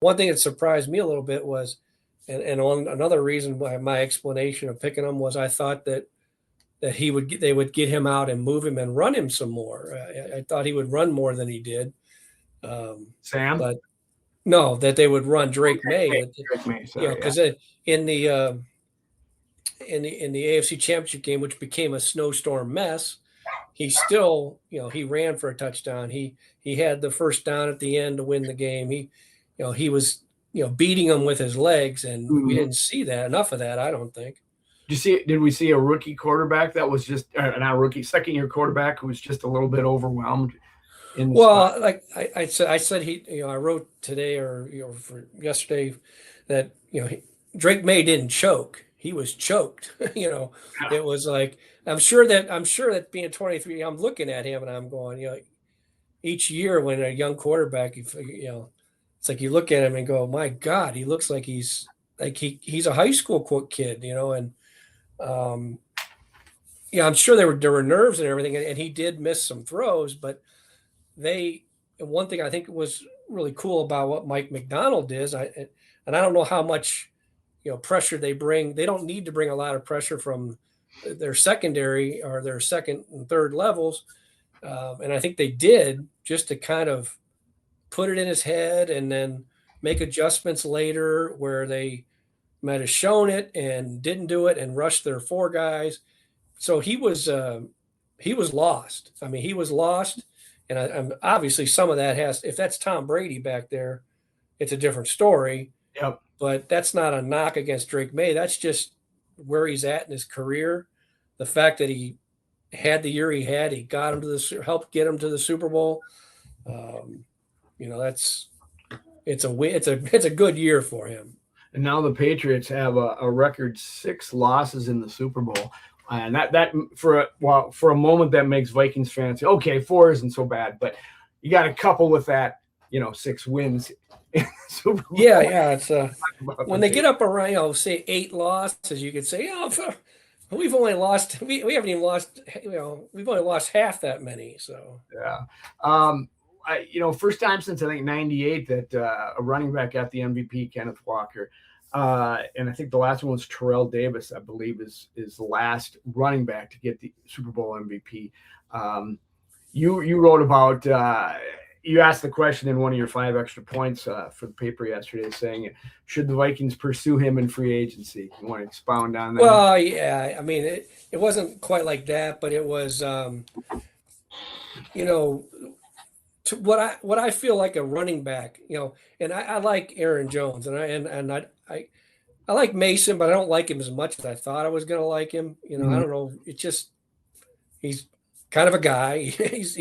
one thing that surprised me a little bit was, and on another reason why my explanation of picking him was I thought that they would get him out and move him and run him some more. I thought he would run more than he did. Sam? But no, that they would run Drake Maye. Drake Maye, sorry, Because in the AFC Championship game, which became a snowstorm mess, he still, he ran for a touchdown. He had the first down at the end to win the game. He was, beating him with his legs, and we didn't see enough of that, I don't think. Did we see a rookie quarterback that was just not rookie, second-year quarterback who was just a little bit overwhelmed? Well, like I said, I wrote today or for yesterday that Drake Maye didn't choke. He was choked. It was like I'm sure that being 23, I'm looking at him and I'm going, each year when a young quarterback, it's like you look at him and go, my God, he looks like he's a high school kid, and I'm sure there were nerves and everything, and he did miss some throws, but one thing I think was really cool about what Mike McDonald did, and I don't know how much pressure they bring. They don't need to bring a lot of pressure from their secondary or their second and third levels, and I think they did just to kind of put it in his head and then make adjustments later where they might have shown it and didn't do it and rushed their four guys. So he was lost. I mean, he was lost. And I'm obviously some of that if that's Tom Brady back there, it's a different story. Yep. But that's not a knock against Drake Maye. That's just where he's at in his career. The fact that he had the year he had, he got him helped get him to the Super Bowl. It's a good year for him. And now the Patriots have a record 6 losses in the Super Bowl. And that for a moment that makes Vikings fans say, okay, 4 isn't so bad, but you got to couple with that, 6 wins. In the Super Bowl. Yeah. It's when they get up around, say 8 losses, you could say, we've only lost, we haven't even lost, we've only lost half that many. So yeah, first time since I think '98 that a running back got the MVP, Kenneth Walker. And I think the last one was Terrell Davis, I believe, is the last running back to get the Super Bowl MVP. You wrote about you asked the question in one of your 5 extra points for the paper yesterday, saying, should the Vikings pursue him in free agency? You want to expound on that? Well, yeah. I mean, it wasn't quite like that, but it was, what I feel like a running back, and I like Aaron Jones, and I like Mason, but I don't like him as much as I thought I was going to like him. I don't know. It's just he's kind of a guy. He's